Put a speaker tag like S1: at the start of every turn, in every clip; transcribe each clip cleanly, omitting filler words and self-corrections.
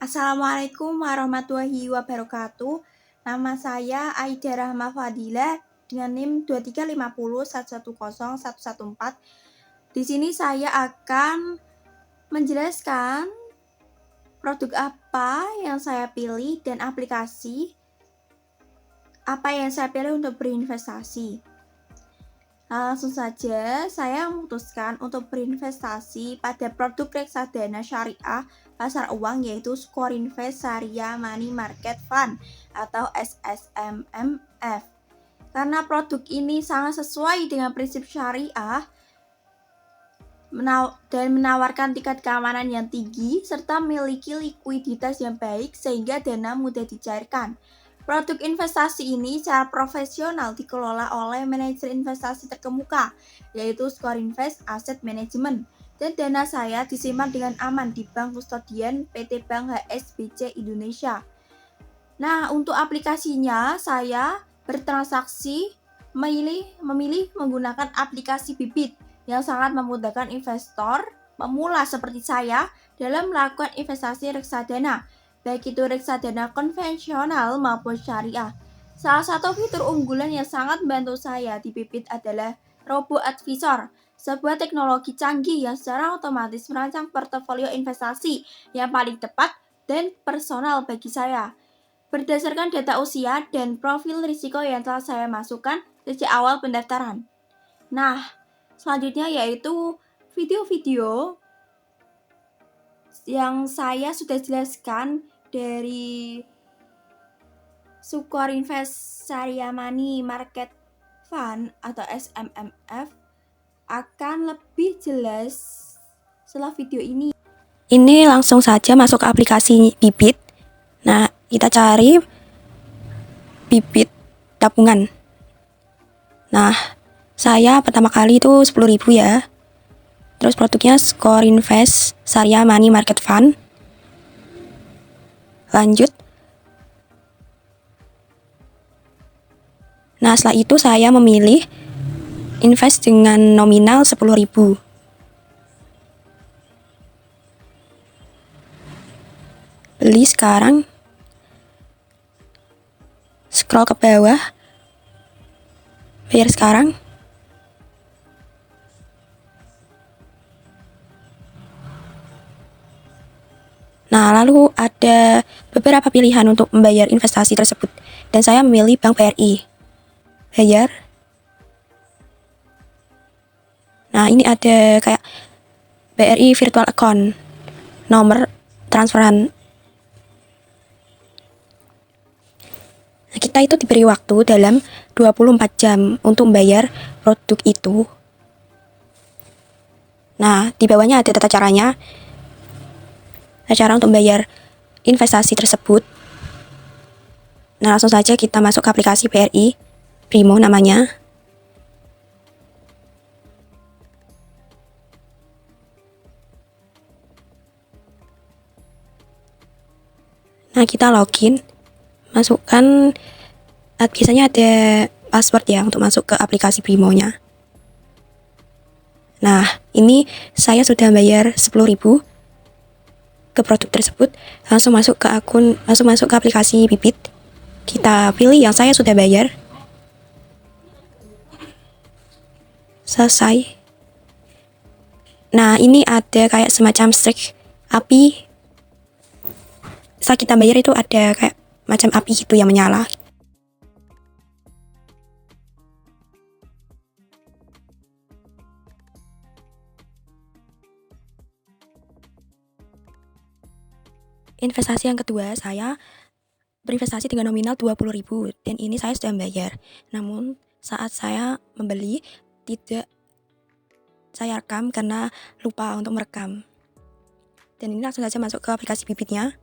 S1: Assalamualaikum warahmatullahi wabarakatuh. Nama saya Aida Rahma Fadila dengan NIM 2350110114. Di sini saya akan menjelaskan produk apa yang saya pilih dan aplikasi apa yang saya pilih untuk berinvestasi. Langsung saja saya memutuskan untuk berinvestasi pada produk reksadana syariah pasar uang yaitu Skor-Invest Sharia Money Market Fund atau SSMMF. Karena produk ini sangat sesuai dengan prinsip syariah dan menawarkan tingkat keamanan yang tinggi serta memiliki likuiditas yang baik sehingga dana mudah dicairkan. Produk investasi ini secara profesional dikelola oleh manajer investasi terkemuka, yaitu Skor-Invest Asset Management, dan dana saya disimpan dengan aman di Bank Kustodian PT Bank HSBC Indonesia. Nah, untuk aplikasinya saya bertransaksi memilih menggunakan aplikasi Bibit yang sangat memudahkan investor pemula seperti saya dalam melakukan investasi reksadana, baik itu reksadana konvensional maupun syariah. Salah satu fitur unggulan yang sangat membantu saya di Bibit adalah Robo Advisor, sebuah teknologi canggih yang secara otomatis merancang portofolio investasi yang paling tepat dan personal bagi saya. Berdasarkan data usia dan profil risiko yang telah saya masukkan sejak awal pendaftaran. Nah, selanjutnya yaitu video-video yang saya sudah jelaskan dari Skor-Invest Sharia Money Market Fund atau SMMF akan lebih jelas setelah video ini.
S2: Ini langsung saja masuk ke aplikasi Bibit. Nah, kita cari Bibit tabungan. Nah, saya pertama kali itu 10.000 ya. Terus produknya Skor-Invest Sharia Money Market Fund. Lanjut. Nah, setelah itu saya memilih invest dengan nominal 10.000. Beli sekarang. Scroll ke bawah. Bayar sekarang. Nah, lalu ada beberapa pilihan untuk membayar investasi tersebut. Dan saya memilih Bank BRI. Bayar. Nah, ini ada kayak BRI Virtual Account. Nomor transferan. Nah, kita itu diberi waktu dalam 24 jam untuk membayar produk itu. Nah, di bawahnya ada tata caranya. Cara untuk membayar investasi tersebut. Nah, langsung saja kita masuk ke aplikasi BRI Primo namanya. Nah, kita login. Masukkan, biasanya ada password ya untuk masuk ke aplikasi Primo-nya. Nah, ini saya sudah bayar 10.000 ke produk tersebut. Langsung masuk ke aplikasi Bibit. Kita pilih yang saya sudah bayar. Selesai. Nah, ini ada kayak semacam streak api. Saat kita bayar itu ada kayak macam api gitu yang menyala. Investasi yang kedua, saya berinvestasi dengan nominal 20.000 dan ini saya sudah membayar. Namun saat saya membeli tidak saya rekam karena lupa untuk merekam. Dan ini langsung saja masuk ke aplikasi Bibitnya.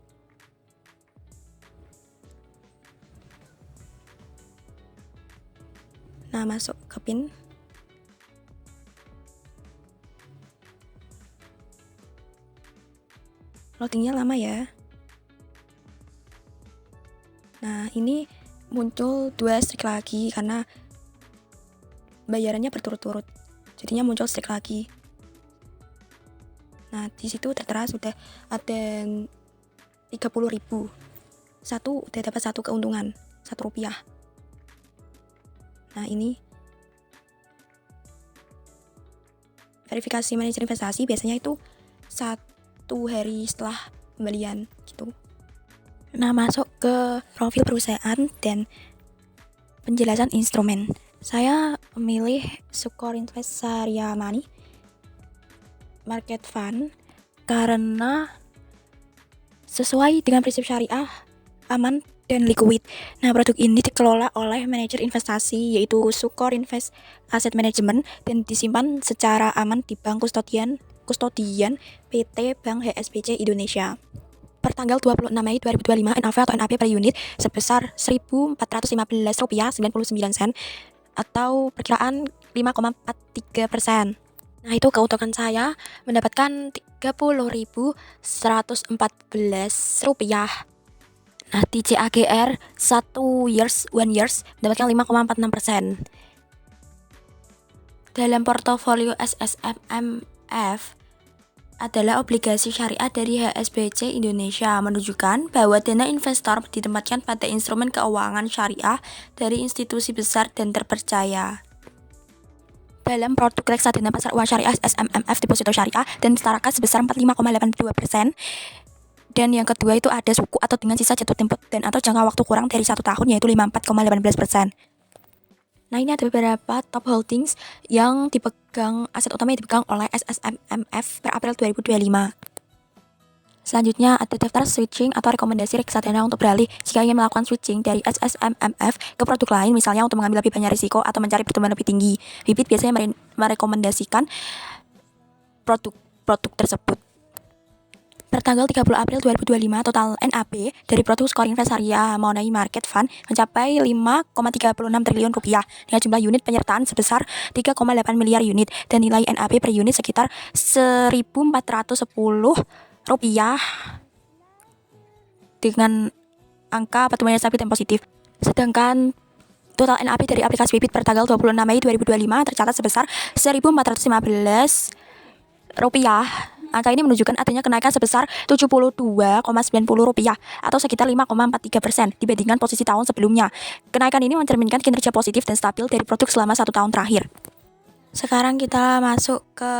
S2: Nah, masuk ke PIN. Loadingnya lama ya. Nah, ini muncul 2 streak lagi karena bayarannya berturut-turut. Jadinya muncul streak lagi. Nah, di situ tertera sudah ada 30.000. Satu udah dapat satu keuntungan, Rp1. Nah, ini verifikasi manajer investasi biasanya itu 1 hari setelah pembelian gitu. Nah, masuk ke profil perusahaan dan penjelasan instrumen. Saya memilih Sukor Invest Syariah Money Market Fund karena sesuai dengan prinsip syariah, aman dan liquid. Nah, produk ini dikelola oleh manajer investasi yaitu Sukor Invest Asset Management dan disimpan secara aman di Bank Kustodian PT Bank HSBC Indonesia. Pertanggal 26 Mei 2025, NAV atau NAV per unit sebesar Rp1.415.99 atau perkiraan 5,43%. Nah, itu keuntungan saya mendapatkan Rp30.114. Nah, di CAGR 1 years mendapatkan 5,46%. Dalam portofolio SSMMF adalah obligasi syariah dari HSBC Indonesia, menunjukkan bahwa dana investor ditempatkan pada instrumen keuangan syariah dari institusi besar dan terpercaya. Dalam produk reksadana pasar uang syariah SSMMF deposito syariah dan disetarakan sebesar 45,82%. Dan yang kedua itu ada suku atau dengan sisa jatuh tempo dan atau jangka waktu kurang dari 1 tahun yaitu 54,18%. Nah, ini ada beberapa top holdings yang dipegang, aset utama yang dipegang oleh SSMMF per April 2025. Selanjutnya ada daftar switching atau rekomendasi reksadana untuk beralih jika ingin melakukan switching dari SSMMF ke produk lain, misalnya untuk mengambil lebih banyak risiko atau mencari pertumbuhan lebih tinggi. Bibit biasanya merekomendasikan produk tersebut. Pertanggal 30 April 2025, total NAP dari produk Sukor Invest Syariah Money Market Fund mencapai Rp5,36 triliun dengan jumlah unit penyertaan sebesar 3,8 miliar unit dan nilai NAP per unit sekitar Rp1.410 dengan angka pertumbuhan stabil dan positif. Sedangkan total NAP dari aplikasi Bibit per tanggal 26 Mei 2025 tercatat sebesar Rp1.415. Angka ini menunjukkan adanya kenaikan sebesar Rp72,90 atau sekitar 5,43% dibandingkan posisi tahun sebelumnya. Kenaikan ini mencerminkan kinerja positif dan stabil dari produk selama 1 tahun terakhir. Sekarang kita masuk ke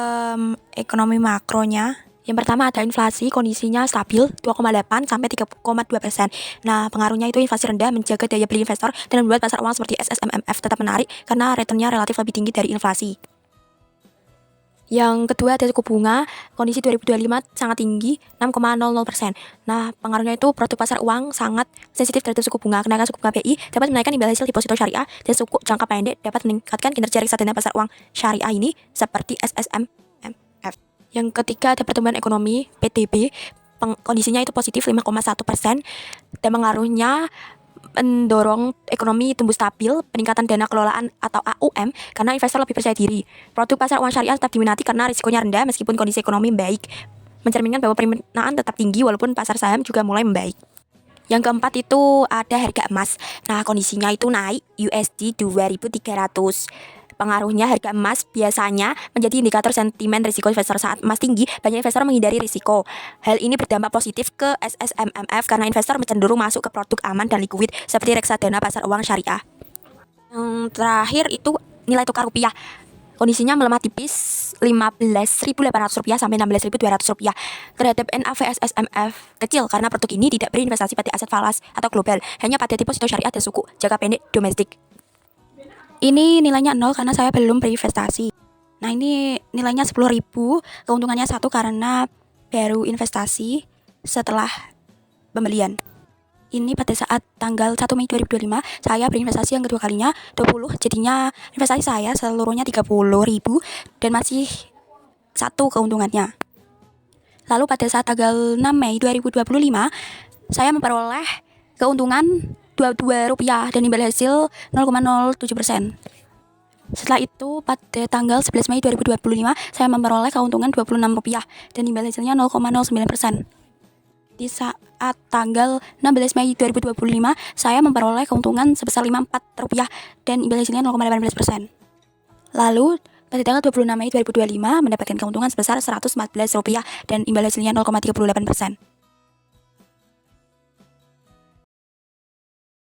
S2: ekonomi makronya. Yang pertama ada inflasi, kondisinya stabil 2,8 sampai 3,2%. Nah, pengaruhnya itu inflasi rendah menjaga daya beli investor dan membuat pasar uang seperti SSMMF tetap menarik karena returnnya relatif lebih tinggi dari inflasi. Yang kedua ada suku bunga, kondisi 2025 sangat tinggi, 6,00%. Nah, pengaruhnya itu produk pasar uang sangat sensitif terhadap suku bunga. Kenaikan suku bunga BI dapat menaikkan imbal hasil deposito syariah dan suku jangka pendek dapat meningkatkan kinerja reksadana pasar uang syariah ini seperti SSMMF. Yang ketiga ada pertumbuhan ekonomi, PDB, kondisinya itu positif 5,1% dan pengaruhnya mendorong ekonomi tumbuh stabil, peningkatan dana kelolaan atau AUM karena investor lebih percaya diri. Produk pasar uang syariah tetap diminati karena risikonya rendah meskipun kondisi ekonomi membaik, mencerminkan bahwa permintaan tetap tinggi walaupun pasar saham juga mulai membaik. Yang keempat itu ada harga emas. Nah, kondisinya itu naik USD 2.300. Pengaruhnya harga emas biasanya menjadi indikator sentimen risiko investor. Saat emas tinggi, banyak investor menghindari risiko. Hal ini berdampak positif ke SSMMF karena investor cenderung masuk ke produk aman dan likuid seperti reksadana pasar uang syariah. Yang terakhir itu nilai tukar rupiah. Kondisinya melemah tipis Rp15.800 sampai Rp16.200 terhadap NAV SSMF kecil karena produk ini tidak berinvestasi pada aset falas atau global, hanya pada deposito syariah dan suku jangka pendek domestik. Ini nilainya 0 karena saya belum berinvestasi. Nah, ini nilainya 10.000, keuntungannya 1 karena baru investasi setelah pembelian. Ini pada saat tanggal 1 Mei 2025, saya berinvestasi yang kedua kalinya 20, jadinya investasi saya seluruhnya 30.000 dan masih 1 keuntungannya. Lalu pada saat tanggal 6 Mei 2025, saya memperoleh keuntungan Rp22 dan imbal hasil 0,07%. Setelah itu pada tanggal 11 Mei 2025 saya memperoleh keuntungan Rp26 dan imbal hasilnya 0,09%. Di saat tanggal 16 Mei 2025 saya memperoleh keuntungan sebesar Rp54 dan imbal hasilnya 0,18%. Lalu pada tanggal 26 Mei 2025 mendapatkan keuntungan sebesar Rp114 dan imbal hasilnya 0,38%.